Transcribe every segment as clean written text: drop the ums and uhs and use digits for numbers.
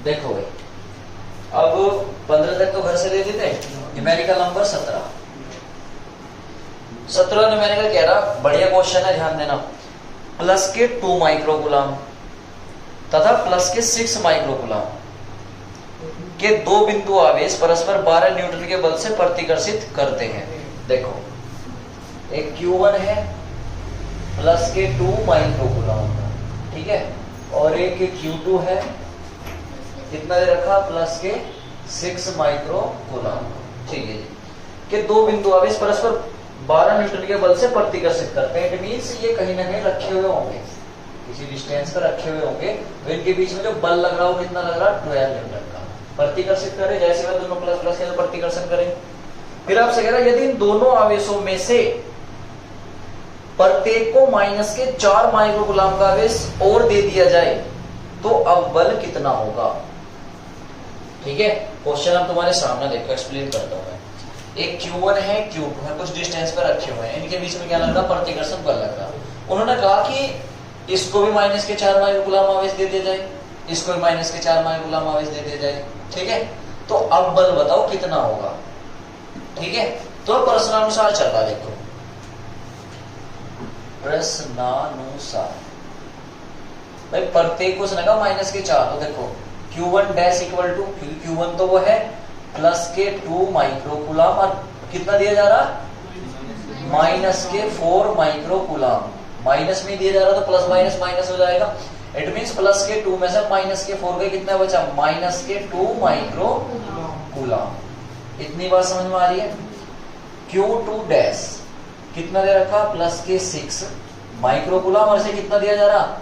देखो भाई, अब 15 तक तो घर से दे देते। न्यूमेरिकल नंबर 17 न्यूमेरिकल कह रहा, बढ़िया क्वेश्चन है, ध्यान देना। प्लस के 2 माइक्रोकूलम तथा प्लस के 6 माइक्रोकूलम के दो बिंदु आवेश परस्पर 12 न्यूटन के बल से प्रतिकर्षित करते हैं। देखो, एक Q1 है प्लस के 2 माइक्रोकूलम, ठीक है, और एक Q2 है, कितना दे रखा, प्लस के 6 माइक्रोकूलम, ठीक है जी, के दो बिंदु आवेश परस्पर 12 न्यूटन के बल से प्रतिकर्षित करते हैं। इट मींस ये कहीं ना कहीं रखे हुए होंगे, किसी डिस्टेंस पर रखे हुए होंगे, तो इनके बीच में जो बल लग रहा हो कितना लग रहा है, 12 न्यूटन का। प्रतिकर्षित करें, जैसे वह दोनों प्लस प्लस के तो प्रतिकर्षण करें। फिर आपसे कह रहा है यदि इन दोनों आवेशों में से प्रत्येक को माइनस के 4 माइक्रोकूलम का आवेश और दे दिया जाए तो अब बल कितना होगा। ठीक है, क्वेश्चन हम तुम्हारे सामने देखो, एक्सप्लेन करता हूं मैं। एक Q1 है, Q2 है, कुछ डिस्टेंस पर रखे हुए हैं, इनके बीच में क्या लग रहा, प्रतिकर्षण बल लग रहा। उन्होंने कहा कि इसको भी माइनस के 4 माइक्रोकूलम आवेश दे दिया जाए, इसको भी माइनस के 4 माइक्रोकूलम आवेश दे दिया जाए, ठीक है, तो अब बल बताओ कितना होगा। ठीक है, तो प्रश्नानुसार चल रहा, देखो प्रश्नानुसार भाई, प्रत्येक को उसने कहा माइनस के 4, तो देखो Q1 डैश इक्वल टू, क्योंकि Q1 तो वो है प्लस के 2 माइक्रोकूलम और कितना दिया जा रहा, माइनस के 4 माइक्रोकूलम। माइनस में दिया जा रहा तो प्लस माइनस माइनस हो जाएगा। इट मींस प्लस के 2 में से माइनस के 4 का कितना बचा, माइनस के 2 माइक्रोकूलम। इतनी बात समझ में आ रही है। Q2 डैश कितना दे रखा, प्लस के 6 माइक्रोकूलम, और इसे कितना दिया जा रहा,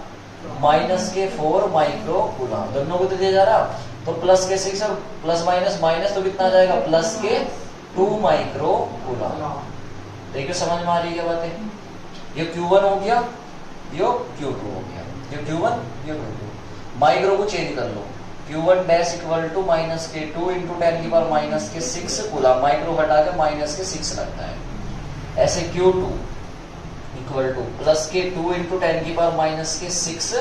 माइनस के 4 माइक्रोकूलम। दोनों को तो दिया जा रहा, तो प्लस के 6 और प्लस माइनस माइनस तो कितना आ जाएगा, प्लस के 2 माइक्रोकूलम। देखिए समझ में आ रही है बातें। ये Q1 हो गया, ये Q2 हो गया, ये Q1 ये Q2। माइक्रो को चेंज कर लो, Q1 dash equal to minus के 2 इंटू 10 की पावर माइनस के 6 कूलम, माइक्रो हटा के माइनस के 6 लगता है। ऐसे Q2 इक्वल टू प्लस के 2 इंटू 10 की पावर माइनस के 6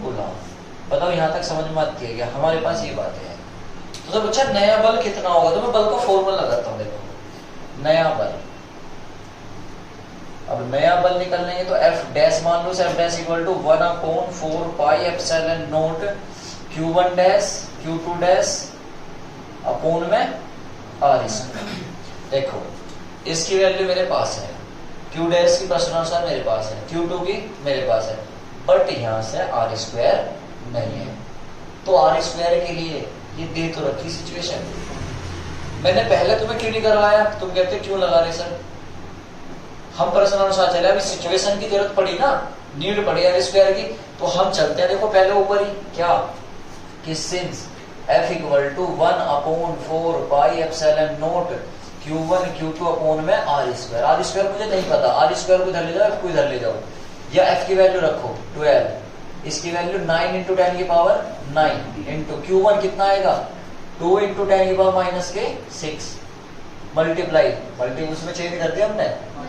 कूलम। बताओ यहां तक समझ में आती है क्या, हमारे पास ये बातें हैं। तो बच्चा नया बल कितना होगा, तो मैं बल का फॉर्मूला लगाता हूं। देखो नया बल, अब नया बल निकलने तो F डैश मान लो, F dash equal to 1/4 pi epsilon naught Q1 dash Q2 dash upon में R स्क्वायर। देखो इसकी वैल्यू मेरे पास है, Q डैश की प्रश्नानुसार मेरे पास है, Q2 की मेरे पास है, बट यहां से R स्क्वायर नहीं है। तो R स्क्वायर के लिए ये दे तो रखी सिचुएशन, मैंने पहले तुम्हें क्यों नहीं करवाया, तुम कहते क्यों लगा रहे सर। हम प्रश्नानुसार चले, अभी सिचुएशन की जरूरत पड़ी ना, नीड पड़ी R स्क्वायर की, तो हम चलते हैं। देखो पहले ऊपर ही क्या कि since F equal to 1/4 pi epsilon naught Q1 Q2 upon में R स्क्वायर मुझे नहीं पता, R स्क्वायर को इधर ले जाओ, F को इधर ले जाओ, या F की वैल्यू रखो 12, इसकी वैल्यू 9 इंटू 10 की पावर 9 इंटू Q1 कितना आएगा, 2 इंटू 10 की पावर माइनस के 6 मल्टीप्लाई उसमें चेंज कर दिया हमने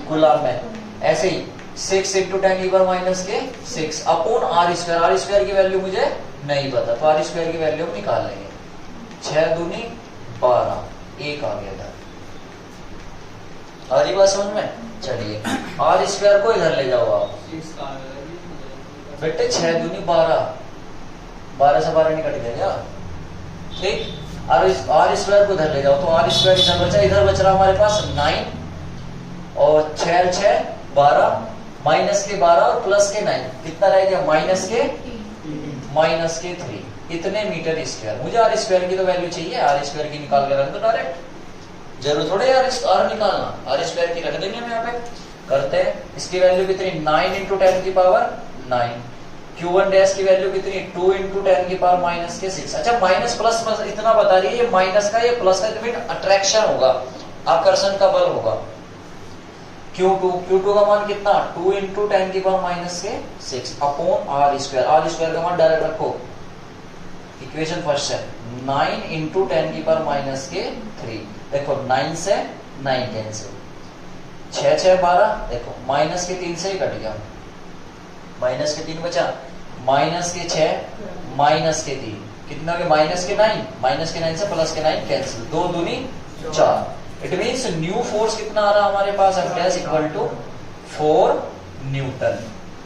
गुलाम में, ऐसे ही 6 इंटू 10 की पावर माइनस के 6 अपोन R स्क्वायर की वैल्यू मुझे नहीं पता, तो R स्क्वायर की वैल्यू हम निकाल लेंगे। 6 दूनी 12, 1 आ गया था। आ रही बात समझ में। चलिए R स्क्वायर को इधर ले जाओ आप बेटे, 6 दूनी 12, 12 से 12 निकट गया क्या, ठीक। R स्क्वायर को इधर ले जाओ, तो R स्क्वायर इधर बचा, इधर बच रहा हमारे पास 9 और 6 6 12 माइनस के 12 और प्लस के 9 कितना रह गया, माइनस के 3, इतने मीटर स्क्वायर। मुझे R स्क्वायर की तो वैल्यू चाहिए, R स्क्वायर की निकाल कर रख दो डायरेक्ट, जरूर थोड़े यार R निकालना, R स्क्वायर की रख देंगे हम यहाँ पे। करते हैं, इसकी वैल्यू कितनी, 9 इंटू 10 की पावर 9, Q1 डैश की वैल्यू कितनी, 2 इंटू 10 की पावर माइनस के 6। अच्छा माइनस प्लस इतना बता रही है, ये माइनस का ये प्लस का मीन अट्रैक्शन होगा, आकर्षण का बल होगा। Q2 का मान कितना, 2 इंटू 10 की पावर माइनस के 6 अपॉन R स्क्वायर का मान डायरेक्ट रखो, इक्वेशन फर्स्ट है 9 इंटू 10 की पावर माइनस के 3। देखो 9 से 9 कैंसिल, 6 6 12, देखो माइनस के 3 से ही कट गया, माइनस के 3 बचा, माइनस के 6 माइनस के 3 कितना के माइनस के 9, माइनस के 9 से प्लस के 9 कैंसिल, 2 दूनी 4। इट मीन्स न्यू फोर्स कितना आ रहा हमारे पास, F dash equal to 4 newton.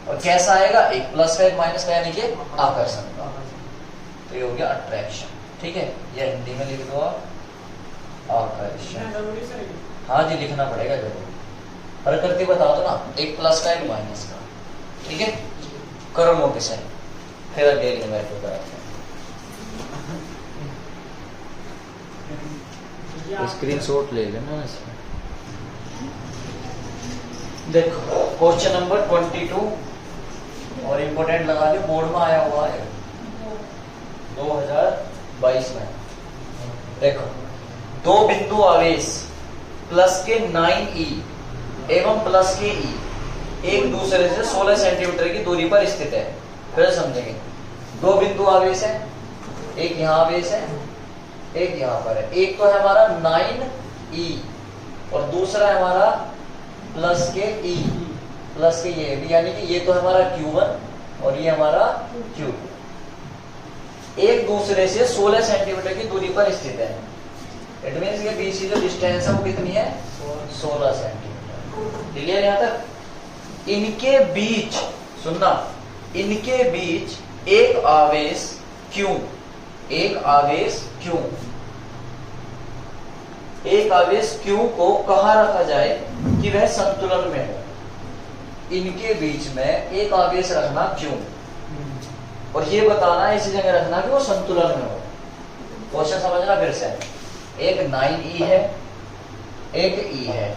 और कैसा आएगा, एक प्लस का एक माइनस का, यानी कि आकर्षण का। तो ये हो गया अट्रैक्शन, ठीक है। ये हिंदी में लिख दो आप, आकर्षण। हाँ जी, लिखना पड़ेगा जरूर, प्रकृति बता दो ना, एक प्लस का एक माइनस का, ठीक है। करो नोटिस है, फिर अगले न्यूमेरिकल कराते हैं। स्क्रीनशॉट ले लेना इसमें। देखो क्वेश्चन नंबर 22 और इम्पोर्टेंट लगा ली, बोर्ड में आया हुआ है 2022 में। देखो, दो बिंदु आवेश प्लस के 9e एवं प्लस के e एक दूसरे से 16 सेंटीमीटर की दूरी पर स्थित है। फिर समझेंगे, दो बिंदु आवेश है, एक यहाँ आवेश है, एक यहाँ पर है। एक तो है हमारा 9e और दूसरा है हमारा प्लस के e, प्लस के ये भी, यानी कि ये तो हमारा Q1 और ये हमारा Q2, एक दूसरे से 16 सेंटीमीटर की दूरी पर स्थित है। इट मीन्स ये बीच की जो डिस्टेंस है वो कितनी है, 16 सेंटीमीटर। क्लियर यहाँ तक। इनके बीच, सुनना, इनके बीच एक आवेश Q, एक आवेश Q, एक आवेश Q को कहाँ रखा जाए कि वह संतुलन में हो। इनके बीच में एक आवेश रखना Q और ये बताना ऐसी जगह रखना कि वो संतुलन में हो। क्वेश्चन समझना फिर से, एक 9e है, एक e है,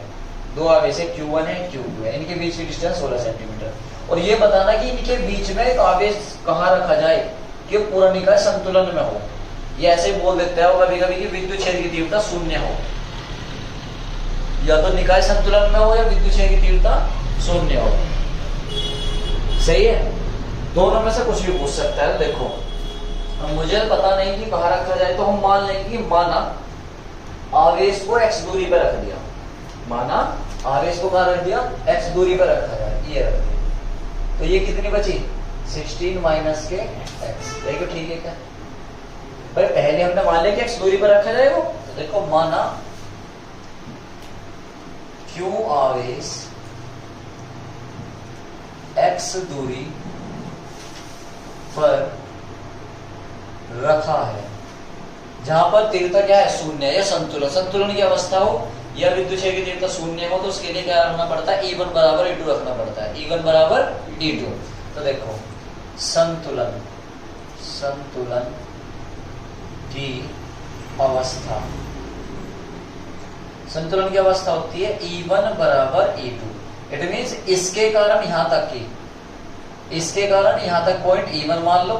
दो आवेश है, Q1 है, Q2 है, इनके बीच की डिस्टेंस 16 सेंटीमीटर। और ये बताना कि इनके बीच में एक आवेश कहाँ रखा जाए कि पूरा निकाय संतुलन में हो। ये ऐसे बोल देते हैं कभी कभी कि विद्युत क्षेत्र की तीव्रता शून्य हो, या तो निकाय संतुलन में हो या विद्युत क्षेत्र की तीव्रता शून्य हो। सही है, दोनों में से कुछ भी पूछ सकता है। देखो, अब मुझे पता नहीं कि कहाँ रखा जाए, तो हम मान लेंगे कि माना आवेश को x दूरी पर रख दिया, माना आवेश को कहाँ रख दिया, x दूरी पर रखा जाए, ये रख दिया। तो ये कितनी बची, 16 माइनस के x। देखो ठीक है क्या भाई, पहले हमने मान लिया कि x दूरी पर रखा जाए वो। तो देखो, माना Q आवेश x दूरी पर रखा है, जहां पर तीव्रता क्या है, शून्य या संतुलन, संतुलन की अवस्था हो या विद्युत क्षेत्र की तीव्रता शून्य हो, तो उसके लिए क्या रखना पड़ता है, E1 बराबर E2 रखना पड़ता है, E1 बराबर E2। तो देखो, संतुलन, संतुलन की अवस्था, संतुलन की अवस्था होती है E1 बराबर E2। इट मीन्स इसके कारण यहां तक की, इसके कारण यहां तक पॉइंट E1 मान लो,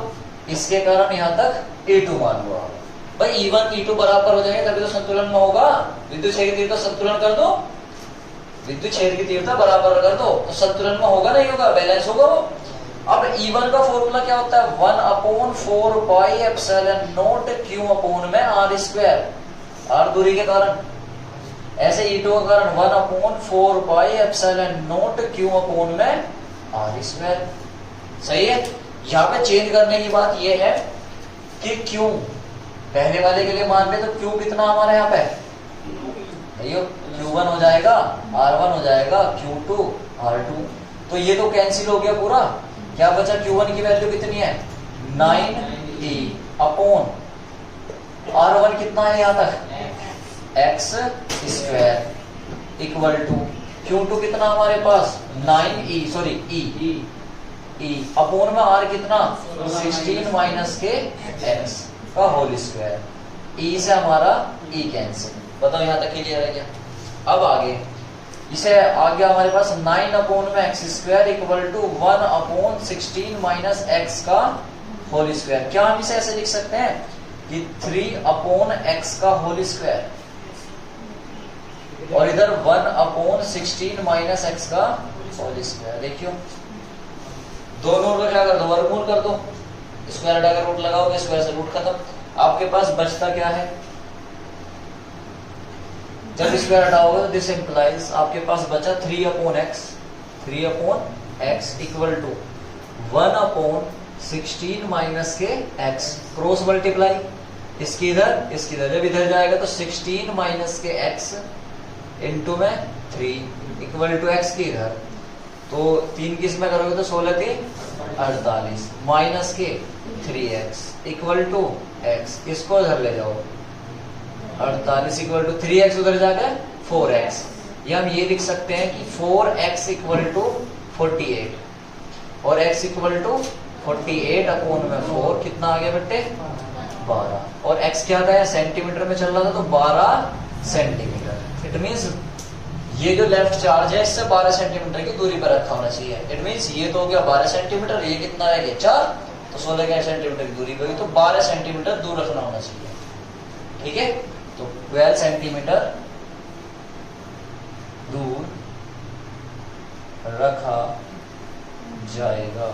इसके कारण यहां तक E2 मान लो आप। भाई E1 E2 बराबर हो जाएगा तभी तो संतुलन में होगा। विद्युत क्षेत्र की तीव्रता संतुलन कर दो, विद्युत क्षेत्र की तीव्रता बराबर कर दो, तो संतुलन में होगा नहीं होगा, बैलेंस होगा वो। अब E1 का फॉर्मूला क्या होता है, 1/4 pi epsilon not Q upon में R स्क्वायर, R दूरी के कारण। ऐसे E2 का कारण 1/4 pi epsilon not Q upon में R स्क्वायर। सही है। यहाँ पे चेंज करने की बात यह है कि Q पहले वाले के लिए मान ले, तो Q कितना हमारा यहाँ पे, Q1 हो जाएगा, R1 हो जाएगा, Q2 R2। तो ये तो कैंसिल हो गया पूरा। क्या बचा, Q1 की वैल्यू कितनी है, 9e अपॉन R1 कितना है यहाँ तक, x square equal to Q2 कितना हमारे पास, 9e सॉरी e अपॉन में R कितना, 16 माइनस के x का होल स्क्वायर। E से हमारा E कैंसिल। बताओ यहाँ तक क्लियर है क्या। अब आगे इसे आगे हमारे पास 9 अपॉन में x square equal to 1/16 minus x का होल स्क्वायर। क्या हम इसे ऐसे लिख सकते हैं कि 3/x का होल स्क्वायर, और इधर 1/16 माइनस x का होल स्क्वायर। देखियो, दोनों का क्या कर दो, वर्गमूल कर दो, स्क्वायर हटाकर रूट लगाओगे, स्क्वायर से रूट खत्म। आपके पास बचता क्या है, जब स्क्वायर हटाओगे तो दिस इंप्लाइज आपके पास बचा 3/x, 3/x इक्वल टू 1/16 16 माइनस के x, क्रॉस मल्टीप्लाई, इसकी इधर इसकी इधर, जब इधर जाएगा तो 16 माइनस के x इंटू में 3 इक्वल टू x की इधर, तो 3 किस में करोगे तो 16 के 48 माइनस के 3x इक्वल टू x, इसको इधर ले जाओ 48 इक्वल टू 3x उधर जाकर 4x, या हम ये लिख सकते हैं कि 4x इक्वल टू 48 और x इक्वल टू 48 अपॉन में 4 कितना आ गया बेटे 12, और x क्या था सेंटीमीटर में चल रहा था तो 12 सेंटीमीटर। इट मींस ये जो लेफ्ट चार्ज है इससे 12 सेंटीमीटर की दूरी पर रखा होना चाहिए। इट मींस ये तो हो गया 12 सेंटीमीटर, ये कितना रह गया 4, तो 16 सेंटीमीटर की दूरी पर, तो 12 सेंटीमीटर दूर रखना होना चाहिए। ठीक है, तो 12 सेंटीमीटर दूर रखा जाएगा।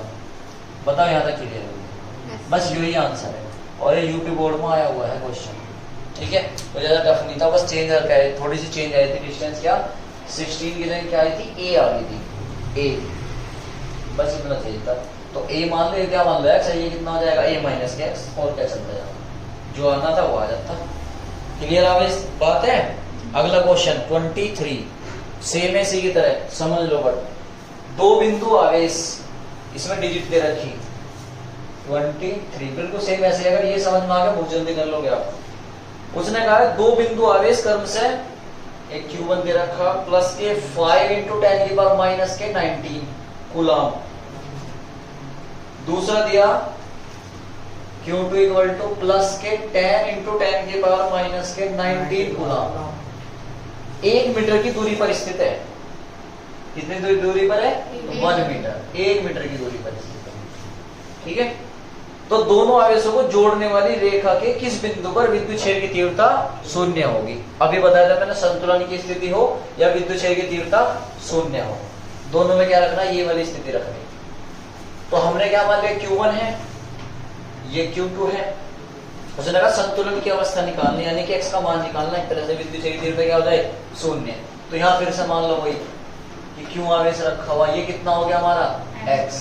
बताओ यहां तक क्लियर हो? बस यही आंसर है, और ये यूपी बोर्ड में आया हुआ है क्वेश्चन। ठीक है, तो ज्यादा टफ नहीं था, बस चेंज करके आई, थोड़ी सी चेंज आई थी, डिस्टेंस क्या 16 की जगह क्या आई थी a आ गई थी, a, बस इतना चेंज था। तो a मान लो, क्या मान लो x, ये कितना हो जाएगा a माइनस के x, और क्या चलता जाएगा, जो आना था वो आ जाता। क्लियर आ गई बात है? अगला क्वेश्चन 23, सेम है सी की तरह, समझ लो, बट 2 बिंदु आ गए, इसमें डिजिट दे रखी 23, बिल्कुल सेम ऐसे। अगर ये समझ में आ गया बहुत जल्दी कर लोगे आप। उसने कहा है 2 बिंदु आ गए इस क्रम से, एक Q1 दे रखा प्लस के 5 इंटू 10 की पावर माइनस के 19 कूलम, दूसरा दिया Q2 इक्वल टू प्लस के 10 इंटू 10 की पावर माइनस के 19 कूलम, 1 मीटर की दूरी पर स्थित है। कितनी दूरी पर है 1 मीटर, 1 मीटर की दूरी पर स्थित है। ठीक है, तो दोनों आवेशों को जोड़ने वाली रेखा के किस बिंदु पर विद्युत क्षेत्र की तीव्रता शून्य होगी? अभी बताया था मैंने, संतुलन की स्थिति हो या विद्युत क्षेत्र की तीव्रता शून्य हो, दोनों में क्या रखना, ये वाली स्थिति रखनी। तो हमने क्या मान लिया, Q1 है, ये Q2 है। उसने कहा संतुलन की अवस्था निकालनी, यानी कि x का मान निकालना, एक तरह से विद्युत क्षेत्र की तीव्रता क्या हो जाए शून्य। तो यहाँ फिर से मान लो वही कि Q आवेश रखा हुआ, ये कितना हो गया हमारा x,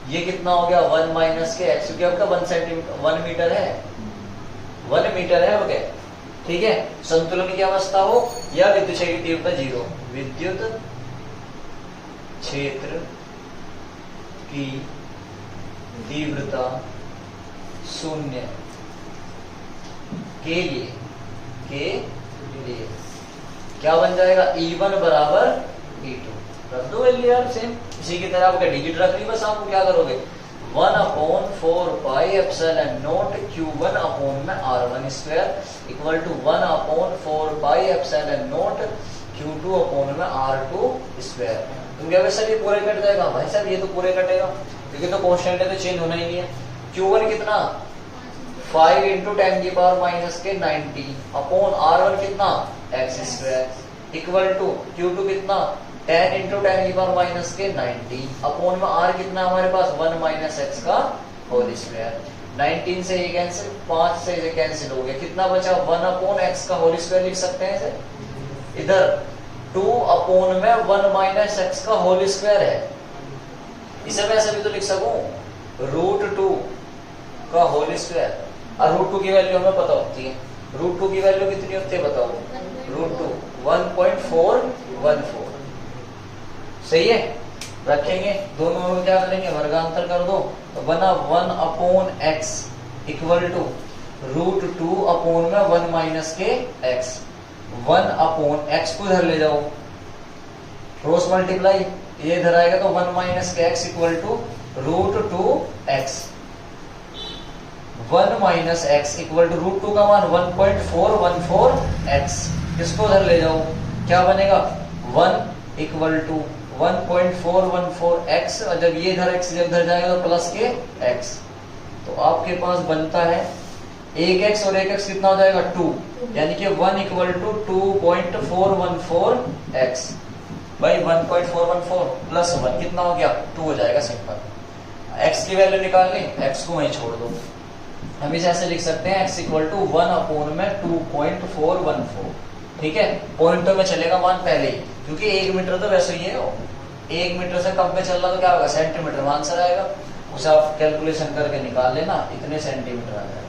ये कितना हो गया 1 माइनस के x, क्योंकि आपका 1 सेंटीमीटर 1 मीटर है, 1 मीटर है, ओके। ठीक है, संतुलन की अवस्था हो या विद्युत क्षेत्र की तीव्रता 0, विद्युत क्षेत्र की तीव्रता शून्य के लिए क्या बन जाएगा, E1 बराबर E2, रख दो वैल्यू यार सेम, इसी की तरह आपका डिजिट रख ली, बस आपको क्या करोगे 1/4 pi epsilon naught Q1 upon में R1 square equal to 1/4 pi epsilon naught Q2 upon में R2 स्क्वायर। तुम क्या सर ये पूरे कट जाएगा? भाई साहब ये तो पूरे कटेगा, क्योंकि तो कांस्टेंट है तो चेंज होना ही नहीं है। Q1 कितना 5 इंटू 10 की पावर माइनस के 90 अपॉन R1 कितना x square equal to Q2 कितना 10 इंटू 10 की पावर माइनस के 90 अपॉन में R कितना हमारे पास 1 माइनस x का होल स्क्वायर। 19 से ये कैंसिल, 5 से ये कैंसिल हो गया, कितना बचा 1 अपॉन x का होल स्क्वायर लिख सकते हैं इसे। इधर 2 अपॉन में 1 माइनस x का होल स्क्वायर है, इसे मैं ऐसे भी तो लिख सकूं √2 का होल स्क्वायर। और √2 की वैल्यू हमें पता होती है, √2 की वैल्यू कितनी होती है बताओ, √2 1.414। सही है, रखेंगे दोनों में क्या करेंगे वर्गांतर कर दो, तो बना 1 upon x equal to √2 upon में 1 माइनस के x, 1 अपॉन x को इधर ले जाओ क्रॉस मल्टीप्लाई, ये इधर आएगा तो 1 माइनस के x equal to √2x, 1 minus x equal to √2 का मान 1.414x, इसको उधर ले जाओ क्या बनेगा 1 इक्वल टू 1.414x, और जब ये इधर x इधर जाएगा तो प्लस के x, तो आपके पास बनता है 1x और 1x कितना हो जाएगा 2, यानी कि 1 इक्वल टू 2.414x भाई 1.414 प्लस 1 कितना हो गया 2 हो जाएगा सिंपल। x की वैल्यू निकालनी, x को वहीं छोड़ दो, हम इसे ऐसे लिख सकते हैं x इक्वल टू 1 अपॉन में 2.414। ठीक है, पॉइंटों में चलेगा मान पहले ही, क्योंकि 1 मीटर तो वैसे ही है, 1 मीटर से कम पे चल रहा तो क्या होगा सेंटीमीटर में आंसर आएगा। उसे आप कैलकुलेशन करके निकाल लेना, इतने सेंटीमीटर आ जाएगा।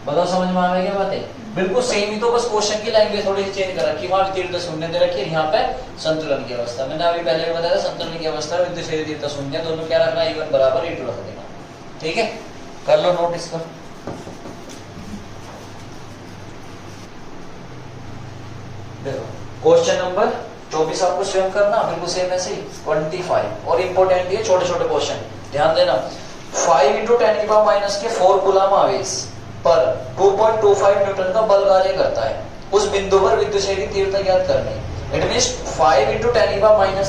बताओ समझ में आ गई क्या बातें? बिल्कुल सेम ही, तो बस क्वेश्चन की लैंग्वेज थोड़ी सी चेंज कर रखी। वहां तीर्थ शून्य दे रखी है, यहाँ पे संतुलन की अवस्था। मैंने अभी पहले भी बताया संतुलन की अवस्था में विद्युत क्षेत्र तीर्थ शून्य दोनों क्या रखना, E1 बराबर E2 रख देना। ठीक है, कर लो नोट इसका। देखो क्वेश्चन नंबर 24 आपको स्वयं करना, बिल्कुल सेम ऐसे ही 25। और इंपॉर्टेंट ये छोटे छोटे क्वेश्चन ध्यान देना। 5 × 10⁻⁴ कूलम आवेश पर 2.25 न्यूटन का बल कार्य करता है। उस बिंदु पर विद्युत क्षेत्र की तीव्रता ज्ञात करनी। इट मींस 5 × 10⁻⁴ 5 ×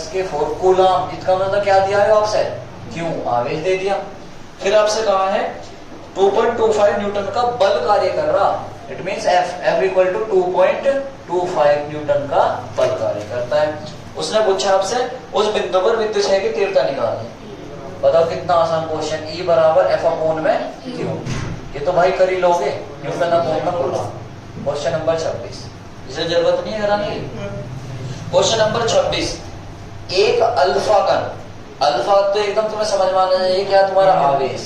10⁻⁴ कूलम, इसका मतलब क्या दिया है आपसे, क्यों आवेश दे दिया। फिर आपसे कहा है 2.25 न्यूटन का बल कार्य कर रहा। It means F equal to 2.25 newton का बल कार्य करता है। उसने पूछा आपसे उस बिंदु पर विद्युत क्षेत्र की तीव्रता निकालनी। बताओ कितना आसान क्वेश्चन, E बराबर F अपॉन में क्यू। ये तो भाई कर ही लोगे, न्यूटन अपॉन में कूलम। क्वेश्चन नंबर 26, इसे जरूरत नहीं है कराने की। क्वेश्चन नंबर 26, एक अल्फा कण, अल्फा तो एकदम तुम्हें समझ में आना चाहिए, क्या तुम्हारा आवेश,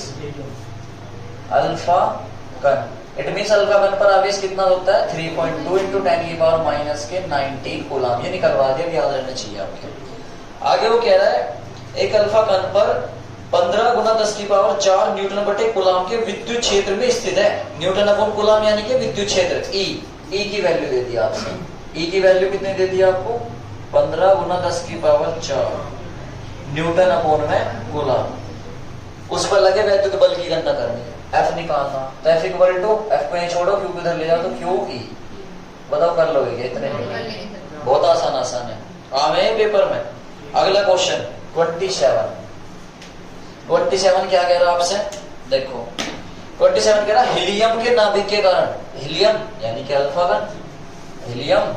अल्फा कण। इट मींस अल्फा कण पर आवेश कितना होता है, 3.2 × 10⁻⁻19 कूलम। ये निकलवा दिया, याद रहना चाहिए आपके। आगे वो कह रहा है एक अल्फा कण पर 15 × 10⁴ न्यूटन बटे कूलम के विद्युत क्षेत्र में स्थित है। न्यूटन अपॉन कूलम यानी कि विद्युत क्षेत्र E की वैल्यू दे दी आपने। E की वैल्यू कितनी दे दी आपको, 15 × 10⁴ न्यूटन अपॉन में कूलम। उस पर लगे वैद्युत बल की गणना करनी है, F निकालना। तो F इक्वल टू, F को यहीं छोड़ो, Q को इधर ले जाओ तो QE। बताओ कर लोगे क्या इतने में? बहुत आसान है, आवे पेपर में। अगला क्वेश्चन 27 क्या कह रहा है आपसे, देखो 27 कह रहा है हीलियम के नाभिक के कारण, हीलियम यानी कि अल्फा कण, हीलियम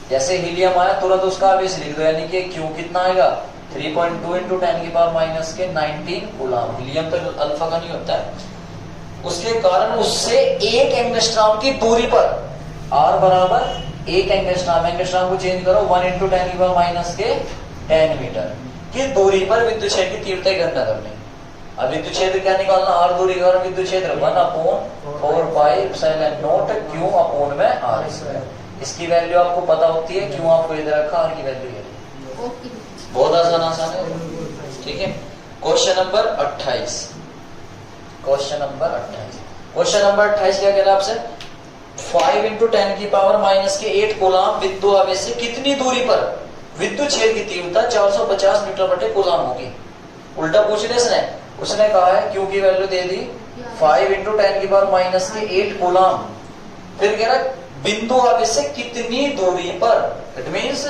जैसे हीलियम आया तुरंत उसका आवेश लिख दो, यानी कि Q कितना आएगा, 3.2 × 10⁻⁻19 कूलम। हीलियम तो अल्फा कण ही होता है। उसके कारण उससे 1 एंगस्ट्रॉम की दूरी पर, R बराबर 1 एंगस्ट्रॉम, एंगस्ट्रॉम को चेंज करो 1 × 10⁻⁻10 मीटर की दूरी पर विद्युत क्षेत्र की तीव्रता की गणना करनी। अब विद्युत क्षेत्र क्या निकालना, R दूरी का विद्युत क्षेत्र 1/4πε0 Q अपॉन में R²। इसकी वैल्यू आपको पता होती है, क्यों आपको इधर रखा, R की वैल्यू ये बहुत आसान है। ठीक है, क्वेश्चन नंबर 28, क्वेश्चन नंबर 28 क्या कह रहा है आपसे, 5 × 10⁻⁸ कूलम विद्युत आवेश से कितनी दूरी पर विद्युत क्षेत्र की तीव्रता 450 मीटर बटे कूलम होगी। उल्टा पूछ लिया उसने कहा है Q की वैल्यू दे दी 5 × 10⁻⁸ कूलम। फिर कह रहा है बिंदु आवेश से कितनी दूरी पर, इट मींस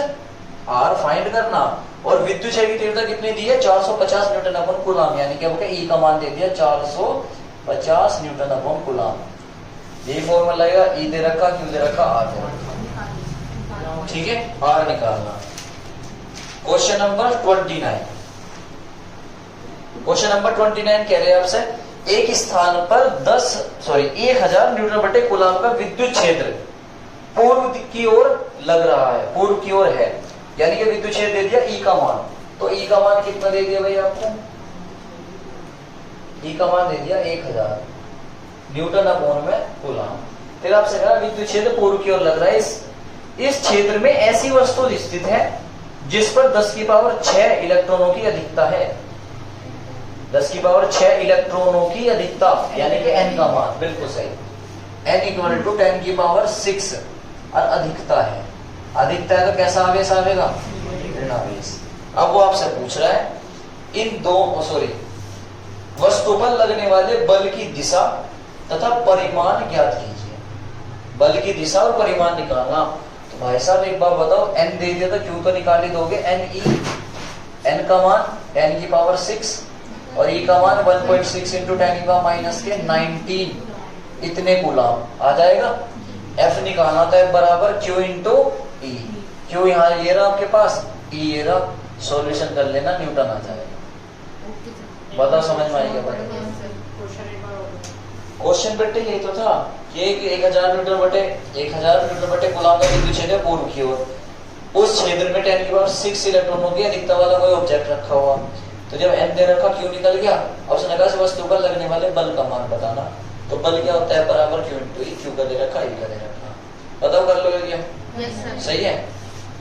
R फाइंड करना, और विद्युत क्षेत्र की तीव्रता कितनी दी है, 450 न्यूटन अपॉन कूलम, यानी कि आपको E का मान दे दिया 450 न्यूटन अपॉन कूलम। यही फॉर्मूला लगेगा, E दे रखा, Q दे रखा, R दे रखा। ठीक है, R निकालना। क्वेश्चन नंबर 29, क्वेश्चन नंबर 29 कह रहे हैं आपसे एक स्थान पर 1000 न्यूटन बटे कूलम का विद्युत क्षेत्र पूर्व की ओर लग रहा है, पूर्व की ओर है, यानी कि विद्युत क्षेत्र दे दिया E का मान। तो E का मान कितना दे दिया भाई आपको, E का मान दे दिया 1000 न्यूटन अपॉन में कूलम। फिर आपसे कहा विद्युत क्षेत्र पूर्व की ओर लग रहा है। इस क्षेत्र में ऐसी वस्तु स्थित है जिस पर 10⁶ इलेक्ट्रॉनों की अधिकता है, 10⁶ इलेक्ट्रॉनों की अधिकता, यानी कि N का मान, बिल्कुल सही, N = 10⁶ और अधिकता है। अधिकता है तो कैसा आवेश आवेगा, ऋण आवेश। अब वो आपसे पूछ रहा है इन दो वस्तु पर लगने वाले बल की दिशा तथा परिमाण ज्ञात कीजिए। बल की दिशा और परिमाण निकालना। तो भाई साहब एक बार बताओ, N दे दिया तो Q तो निकाल ही दोगे, N का मान 10⁶ और E का मान 1.6 × 10⁻⁻19 इतने कूलम आ जाएगा। F निकालना था, F बराबर Q × E। Q यहाँ ये रहा आपके पास, E ये रहा, सॉल्यूशन कर लेना, न्यूटन आ जाएगा। बताओ समझ में आएगा। क्वेश्चन बेटे यही तो था कि 1000 न्यूटन बटे कूलम का विद्युत क्षेत्र पूर्व की ओर, उस क्षेत्र में 10 की पावर 6 इलेक्ट्रॉन होगी अधिकता वाला कोई ऑब्जेक्ट रखा हुआ। तो जब n दे रखा Q निकल गया, अब उसने कहा वस्तु पर लगने वाले बल का मान बताना। तो बल क्या होता है, बराबर Q इंटू ई, Q का दे रखा, ई का दे रखा। पता कर लो ये सही है,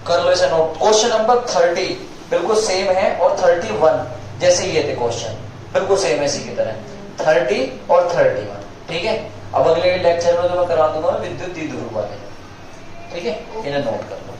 कर लो इसे नोट। क्वेश्चन नंबर 30 बिल्कुल सेम है और 31 जैसे ये थे क्वेश्चन, बिल्कुल सेम है इसी की तरह, 30 और 31। ठीक है, अब अगले लेक्चर में जो मैं करा दूंगा विद्युत द्विध्रुव वाले, ठीक है, इन्हें नोट कर लो।